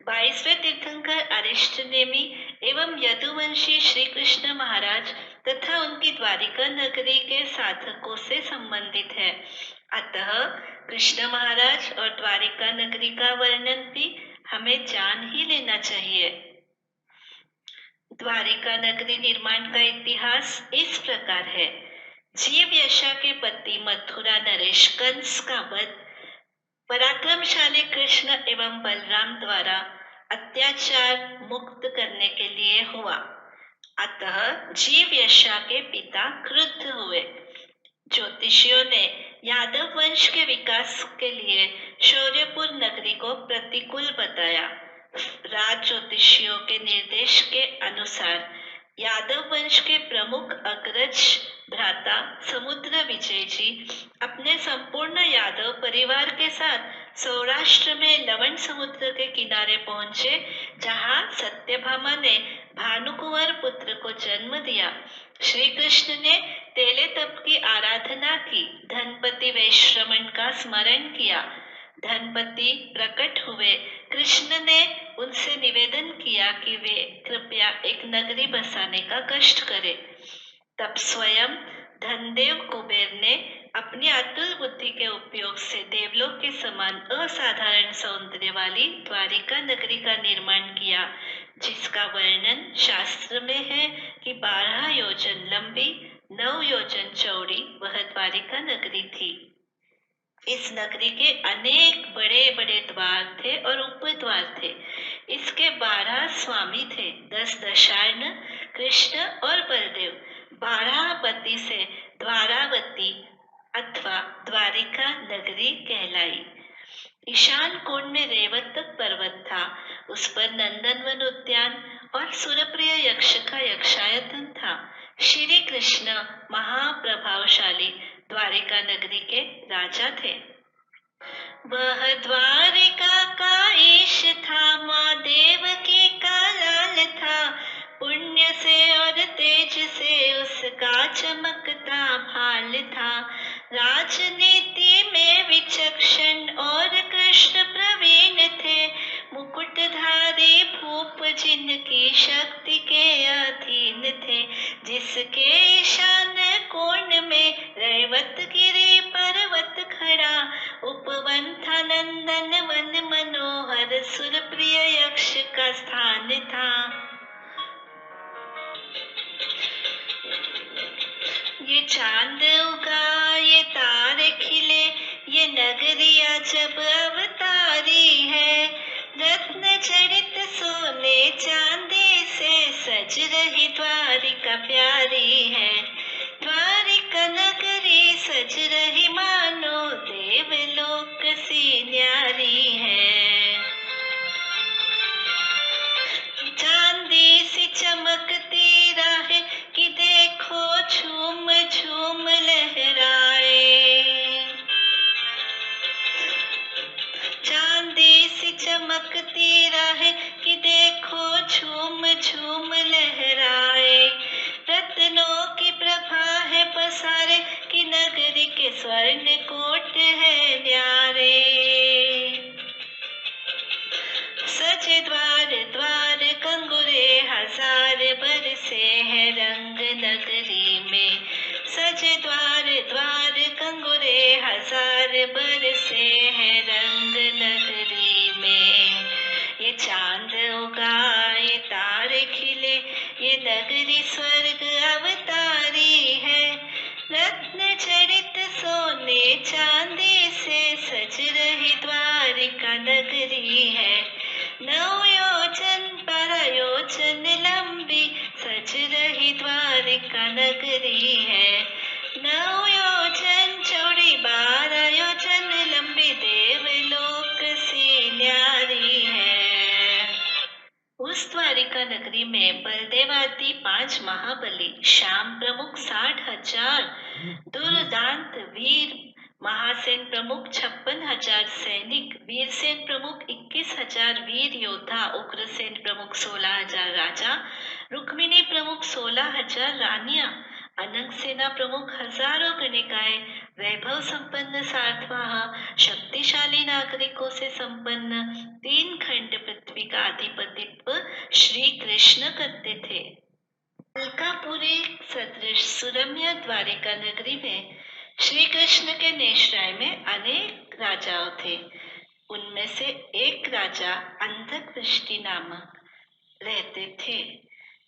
22वें तीर्थंकर अरिष्टनेमी एवं यदुवंशी श्री कृष्ण महाराज तथा उनकी द्वारिका नगरी के साधकों से संबंधित है। अतः कृष्ण महाराज और द्वारिका नगरी का वर्णन भी हमें जान ही लेना चाहिए। द्वारिका नगरी निर्माण का इतिहास इस प्रकार है। जीव यशा के पति मथुरा नरेश कंस का वध पराक्रमशाली कृष्ण एवं बलराम द्वारा अत्याचार मुक्त करने के लिए हुआ। अतः जीव यशा के पिता क्रुद्ध हुए। ज्योतिषियों ने यादव वंश के विकास के लिए शौर्यपुर नगरी को प्रतिकूल बताया। राज ज्योतिषियों के निर्देश के अनुसार यादव वंश के प्रमुख अग्रज भ्राता समुद्र विजय जी अपने संपूर्ण यादव परिवार के साथ सौराष्ट्र में लवण समुद्र के किनारे पहुंचे, जहां सत्यभामा ने भानुकुंवर पुत्र को जन्म दिया। श्री कृष्ण ने तेले तप की आराधना की, धनपति वैश्रमण का स्मरण किया। धनपति प्रकट हुए। कृष्ण ने उनसे निवेदन किया कि वे कृपया एक नगरी बसाने का कष्ट करें। तब स्वयं धनदेव कुबेर ने अपनी अतुल बुद्धि के उपयोग से देवलोक के समान असाधारण सौंदर्य वाली द्वारिका नगरी का निर्माण किया, जिसका वर्णन शास्त्र में है कि 12 योजन लंबी 9 योजन चौड़ी वह द्वारिका नगरी थी। इस नगरी के अनेक बड़े बड़े द्वार थे और उपद्वार थे। इसके 12 स्वामी थे, 10 दशार्ण, कृष्ण और बलदेव। 12 पति से द्वारावती अथवा द्वारिका नगरी कहलाई। ईशान कोण में रेवतक पर्वत था, उस पर नंदनवन उद्यान और सुरप्रिय यक्ष का यक्षायतन था। श्री कृष्ण महाप्रभावशाली द्वारिका नगरी के राजा थे। वह द्वारिका का ईश था, माँ देवकी का लाल था। पुण्य से और तेज से उसका चमकता भाल था। राजनीति में विचक्षण और कृष्ण प्रवीण थे। मुकुटधारी भूप जिनकी शक्ति के अधीन थे। जिसके ईशान कोण में रेवतगिरी पर्वत खड़ा, उपवन था नंदन वन मनोहर, सुरप्रिय यक्ष का स्थान था। ये चांद उगा, ये तारे खिले, ये नगरिया जब अवतारी है। रत्न जड़ित सोने चांदी से सज रही द्वारिका प्यारी है। द्वारिका नगरी सज रही मानो देवलोक सी न्यारी है। चांदी सी चमकती राह कि देखो झूम झूम लहराए। चांदी सी चमकती राह कि देखो झूम झूम लहराए। रत्नों की प्रभा है पसारे कि नगरी के स्वर्ण कोट है न्यारे। सजे द्वार द्वार कंगुरे हजार बरसे है रंग नगरी में। सजे द्वार द्वार कंगुरे हजार बरसे है रंग नगरी में। ये चांद उगा, ये तारे खिले, ये नगरी स्वर्ग अवतारी है। रत्न जड़ित सोने चांदी से सज रही द्वारिका नगरी है। 9 योजन 12 योजन लंबी सज रही द्वारिका नगरी है। 9 योजन चौड़ी 12 योजन लंबी देवलोक सी न्यारी है। उस द्वारिका नगरी में बलदेवादि 5 महाबली, श्याम प्रमुख 60,000, दुर्दांत वीर महासेन प्रमुख 56,000 सैनिक, वीरसेन प्रमुख 21,000 वीर योद्धा, उग्रसेन प्रमुख 16,000 राजा, रुक्मिणी प्रमुख 16,000 रानियां, अनंग सेना प्रमुख हजारों गणिकाएं, वैभव संपन्न सातवां शक्तिशाली नागरिकों से संपन्न 3 खंड पृथ्वी का अधिपतित्व श्री कृष्ण करते थे। अलकापुरी सदृश सुरम्य द्वारिका नगरी में श्री कृष्ण के नेशराय में अनेक राजाओं थे। उनमें से एक राजा अंधकवृष्टि नामक रहते थे।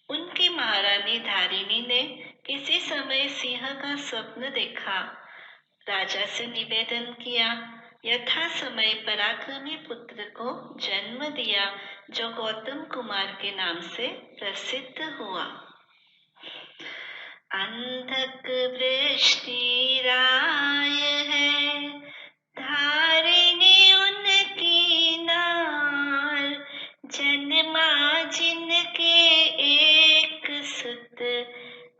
उनकी महारानी धारिणी ने किसी समय सिंह का स्वप्न देखा। राजा से निवेदन किया, यथा समय पराक्रमी पुत्र को जन्म दिया जो गौतम कुमार के नाम से प्रसिद्ध हुआ। अंधक वृष्टि राय है, धारिणी उनकी नार, जन्मा जिनके एक सुत,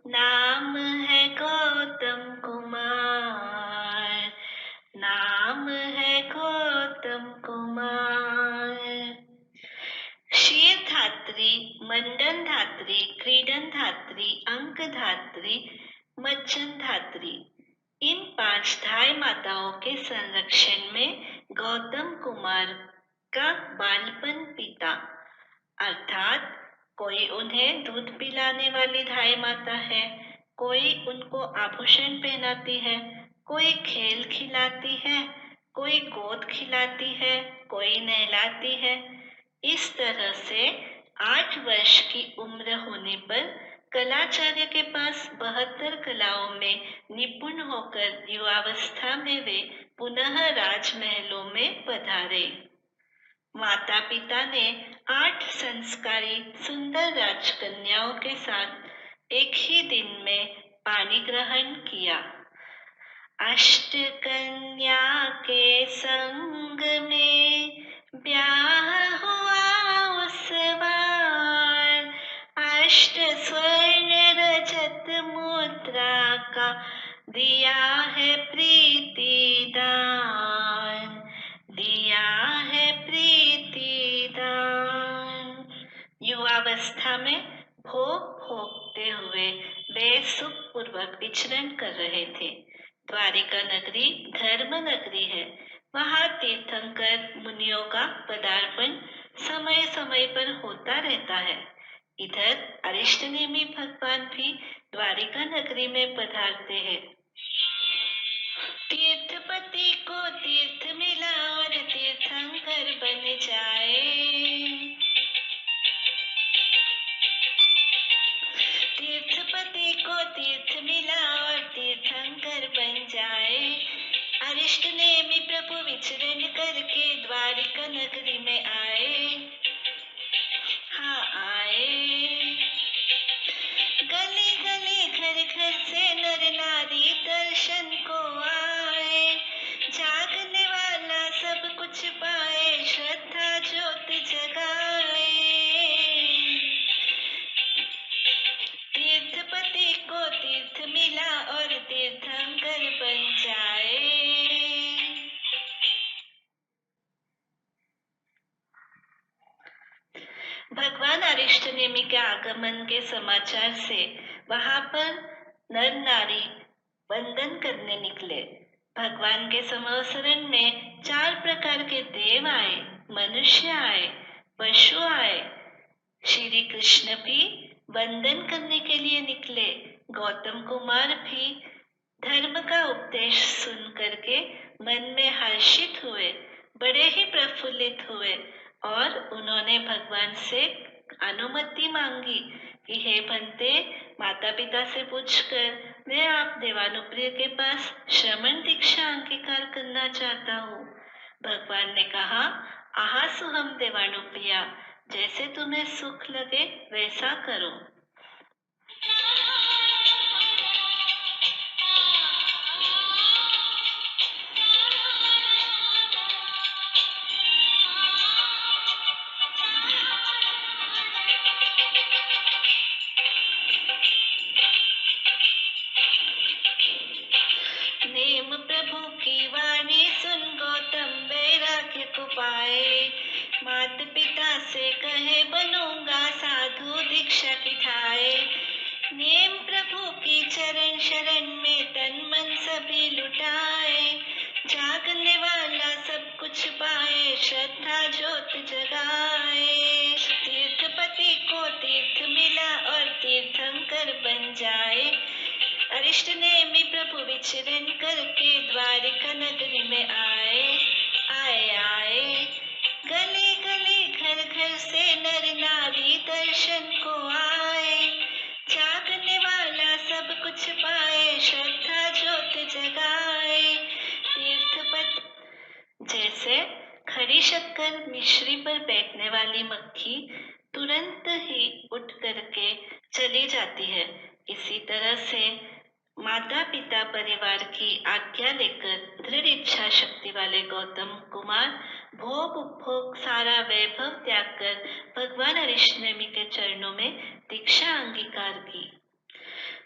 नाम है गौतम कुमार, नाम है गौतम कुमार। क्षीर धात्री, मंडन धात्री, क्रीडन धात्री, अंक धात्री, मज्जन धात्री, इन 5 धाय माताओं के संरक्षण में गौतम कुमार का बालपन बीता। अर्थात कोई उन्हें दूध पिलाने वाली धाय माता है, कोई उनको आभूषण पहनाती है, कोई खेल खिलाती है, कोई गोद खिलाती है, कोई नहलाती है। इस तरह से 8 वर्ष की उम्र होने पर कलाचार्य के पास 72 कलाओं में निपुण होकर युवावस्था में वे पुनः राजमहलों में पधारे। माता पिता ने 8 संस्कारी सुंदर राजकन्याओं के साथ एक ही दिन में पानी ग्रहण किया। अष्टकन्या के संग में ब्याह हुआ उस बार, 8 स्वर्ण रजत मुद्रा का दिया है प्रीति दान, दिया है प्रीति दान। युवावस्था में भोग भोगते हुए वे सुखपूर्वक विचरण कर रहे थे। द्वारिका नगरी धर्म नगरी है। वहाँ तीर्थंकर मुनियों का पदार्पण समय समय पर होता रहता है। इधर अरिष्टनेमी भगवान भी द्वारिका नगरी में पधारते हैं। तीर्थपति को तीर्थ मिला और तीर्थंकर बन जाए, तीर्थपति को तीर्थ मिला और तीर्थंकर बन जाए। अरिष्टनेमी प्रभु विचरण करके द्वारिका नगरी में आए, हाँ आए। गली गली घर घर से नर नारी दर्शन को आए, जागने वाला सब कुछ पाए, श्रद्धा ज्योत जगाए। तीर्थपति को तीर्थ मिला और तीर्थंकर बन जाए। भगवान अरिष्टनेमी के आगमन के समाचार से वहां पर नर नारी वंदन करने निकले। भगवान के संवत्सरण में 4 प्रकार के देव आए, मनुष्य आए, पशु आए। श्री कृष्ण भी वंदन करने के लिए निकले। गौतम कुमार भी धर्म का उपदेश सुन करके मन में हर्षित हुए, बड़े ही प्रफुल्लित हुए और उन्होंने भगवान से अनुमति मांगी कि हे भंते, माता पिता से पूछकर मैं आप देवानुप्रिय के पास श्रमण दीक्षा अंगीकार करना चाहता हूँ। भगवान ने कहा, आहासु हम देवानुप्रिया, जैसे तुम्हें सुख लगे वैसा करो। नेम प्रभु की वाणी सुन गौतम वैराग्य को पाए, मात पिता से कहे बनूंगा साधु दीक्षा की ठाए। नेम प्रभु की चरण शरण में तन मन सभी लुटाए, पाए, श्रद्धा ज्योत जगाए। तीर्थपति को तीर्थ मिला और तीर्थंकर बन जाए। अरिष्ट नेमी प्रभु विचरण करके द्वारिका नगरी में आए। गली गली घर घर से नर नारी दर्शन को आए। जागने वाला सब कुछ पाए, श्रद्धा ज्योत जगाए। तीर्थपति जैसे खड़ी शक्कर मिश्री पर बैठने वाली मक्खी तुरंत ही उठ करके चली जाती है, इसी तरह से माता पिता परिवार की आज्ञा लेकर दृढ़ इच्छा शक्ति वाले गौतम कुमार भोग उपभोग सारा वैभव त्याग कर भगवान अरिष्टनेमि के चरणों में दीक्षा अंगीकार की।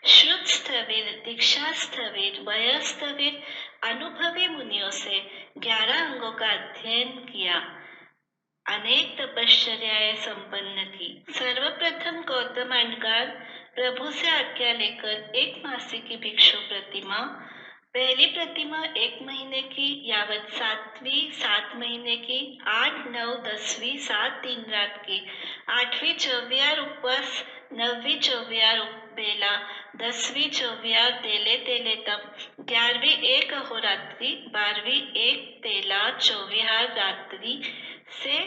श्रुत स्थविर, दीक्षा स्थविर, वय स्थविर अनुभवी मुनियों से 11 अंगों का अध्ययन किया, अनेक तपश्चर्याएं संपन्न की। सर्वप्रथम गौतम अंडगार प्रभु से आज्ञा लेकर 1 मासी की भिक्षु प्रतिमा, पहली प्रतिमा 1 महीने की यावत, 7वीं 7 महीने की, 8, 9, 10वीं 7 दिन रात की, 8वीं चौवियार उपवास, 9वीं चौवियार बेला, 10वीं चौवियार तेले तेले तप, 11वीं 1 अहोरात्रि, 12वीं 1 तेला चौविहार रात्रि से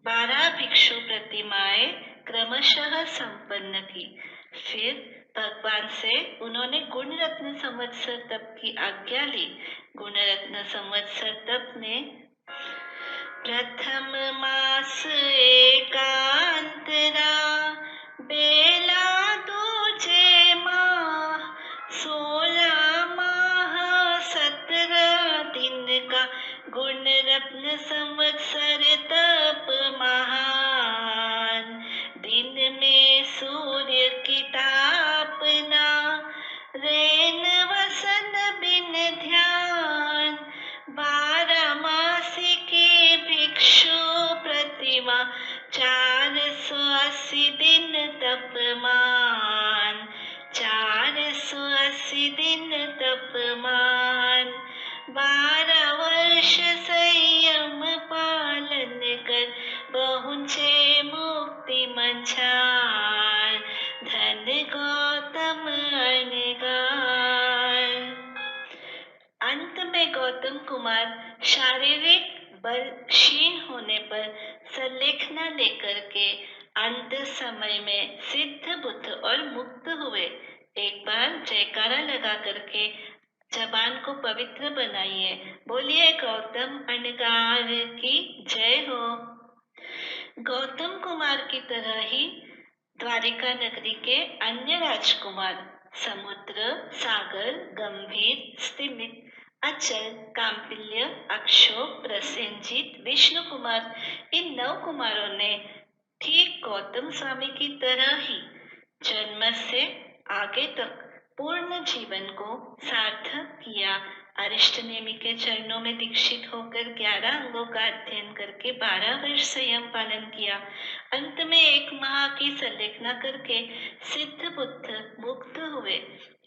12 भिक्षु प्रतिमाएं क्रमशः संपन्न की। फिर भगवान से उन्होंने गुण रत्न संवत्सर तप की आज्ञा ली। गुण रत्न संवत्सर तप में प्रथम मास एकांतरा, बेला दूजे माह, 16 माह 17 दिन का गुण रत्न संवत्सर तप महान। दिन में सूर्य की तापना, रैन वसन बिन ध्यान, 12 मासी की भिक्षु प्रतिमा, 480 दिन तपमान, 480 दिन तपमान। 12 वर्ष संयम पालन कर पहुँचे मुक्ति मंझार, धन गौतम अनगार। अंत में गौतम कुमार शारीरिक बल क्षीण होने पर संलेखना लेकर के अंत समय में सिद्ध बुद्ध और मुक्त हुए। एक बार जयकारा लगा करके जबान को पवित्र बनाइए। बोलिए गौतम अनगार की जय हो। गौतम कुमार की तरह ही द्वारिका नगरी के अन्य राजकुमार समुद्र, सागर, गंभीर, स्तिमित, अचल, काम्पिल्य, अक्षोभ, प्रसेनजीत, विष्णु कुमार, इन 9 कुमारों ने ठीक गौतम स्वामी की तरह ही जन्म से आगे तक पूर्ण जीवन को सार्थक किया। अरिष्टनेमि के चरणों में दीक्षित होकर 11 अंगों का अध्ययन करके 12 वर्ष संयम पालन किया। अंत में 1 माह की संलेखना करके सिद्ध बुद्ध मुक्त हुए।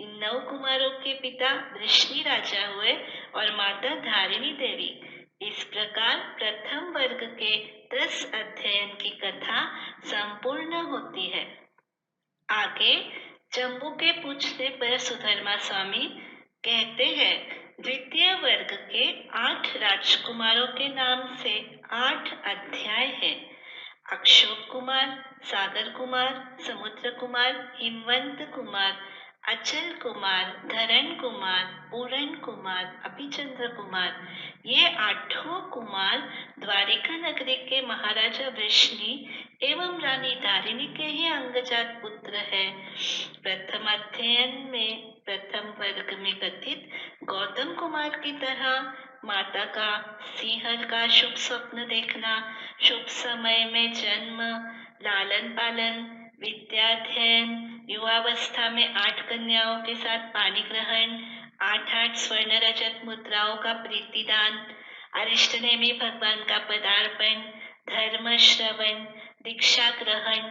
इन 9 कुमारों के पिता वृष्णि राजा हुए और माता धारिणी देवी। इस प्रकार प्रथम वर्ग के 10 अध्ययन की कथा संपूर्ण होती है। आगे जम्बू के पूछने पर सुधर्मा स्वामी कहते हैं, द्वितीय वर्ग के 8 राजकुमारों के नाम से 8 अध्याय है। अक्षोभ कुमार, सागर कुमार, समुद्र कुमार, हिमवंत कुमार, अचल कुमार, धरण कुमार, पूरण कुमार, अभिचंद्र कुमार, ये 8 कुमार द्वारिका नगरी के महाराजा वृष्णि एवं रानी धारिणी के ही अंगजात पुत्र है। प्रथम अध्ययन में प्रथम वर्ग में कथित गौतम कुमार की तरह माता का सिंहल का शुभ स्वप्न देखना, शुभ समय में जन्म, लालन पालन, विद्याध्ययन, युवावस्था में 8 कन्याओं के साथ पानी ग्रहण, 8 स्वर्ण रजत मुद्राओं का प्रीतिदान, अरिष्टनेमि भगवान का पदार्पण, धर्म श्रवण, दीक्षा ग्रहण,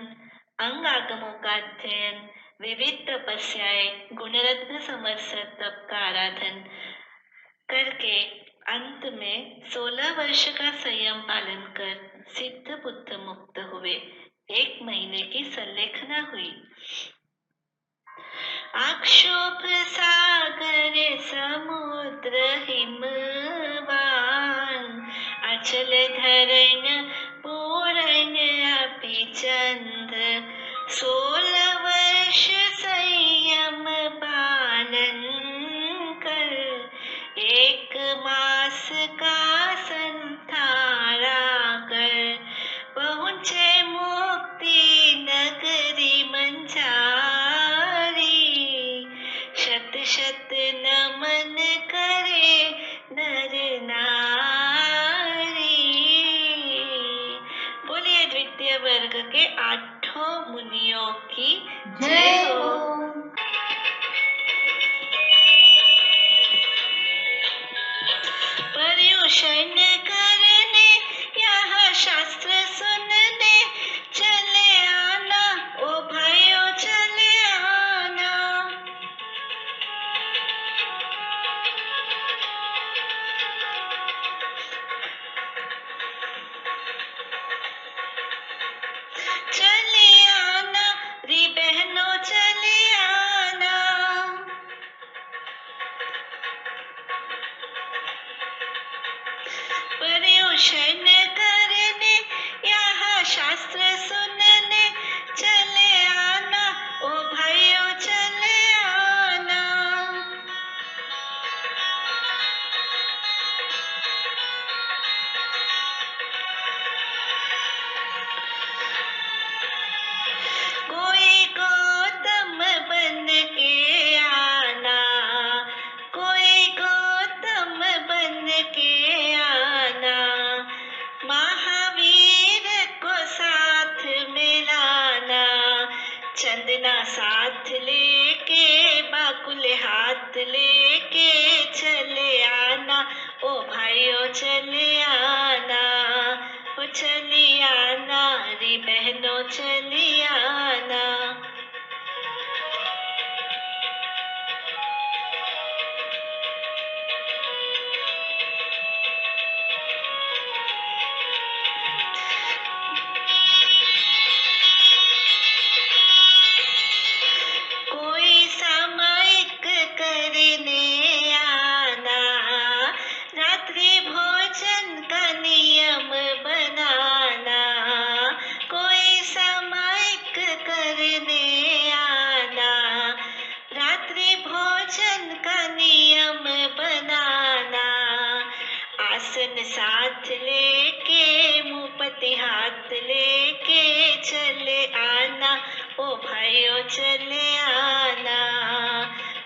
अंग आगमों का अध्ययन, विविध तपस्याएं, गुणरत्न संवत्सर तप का आराधन करके अंत में 16 वर्ष का संयम पालन कर सिद्ध बुद्ध मुक्त हुए। 1 महीने की संलेखना हुई। अक्षोभ सागर समुद्र हिमवान, अचल धरण पूरण अपि चंद्र, 16 वर्ष संयम पालन कर, 1 मास का संथारा कर, पहुँचे मुक्ति नगरी मंझारी, शत शत नमन करे नर नारी। बोलिए द्वितीय वर्ग के 8 मुनियों की जय हो। पर्युषण करने यहाँ शास्त्र सुनने चले आना, ओ भाइयों चले आना। चले आना री बहनों चले आना। पर्युषण करने यहाँ शास्त्र सुनने चले आना, ओ भाइयों चले आना। कोई गौतम बन के आना, कोई गौतम बन के आना, महावीर को साथ मिलाना, चंदना साथ लेके बाकुल हाथ लेके चले आना, ओ भाइयों चले आना, ओ चली आना री बहनों चली आना। कोई सामायिक करने आना, रात्रि भोजन का नियम बनाना, कोई सामायिक करने आना, रात्रि भोजन का नियम बनाना, आसन साथ लेके मुपति हाथ लेके चले आना, ओ भाइयों चले आना,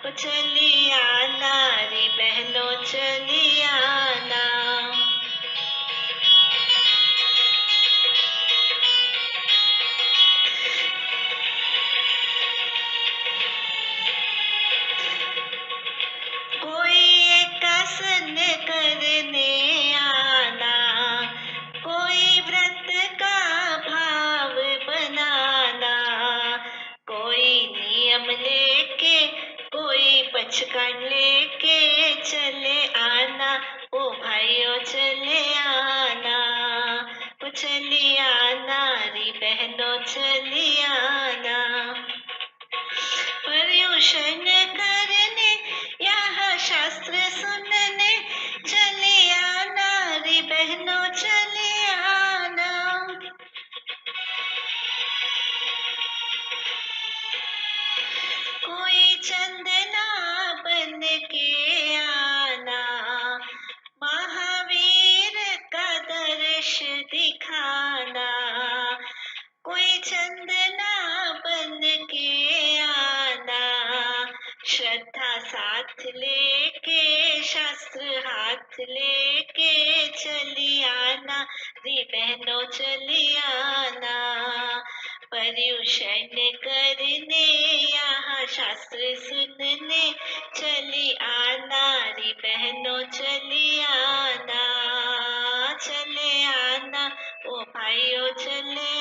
ओ चली आना री बहनों चली आना। कोई एक आसन करने आना, कोई व्रत का भाव बनाना, कोई नियम लेके कोई बचकान लेके चले आना, ओ भाइयों चले आना, ओ चली आना री बहनों चली आना। पर्युषण करने यहाँ शास्त्र सुनने चले आना री बहनों चले आना। कोई चंदना बन के आना, महावीर का दर्श दिखाना, कोई चंदना बन के आना, श्रद्धा साथ लेके शास्त्र हाथ लेके चली आना री बहनों चली आना। पर्युषण करने यहाँ शास्त्र सुनने चली आना री बहनों चली आना, चले आना ओ भाइयों चले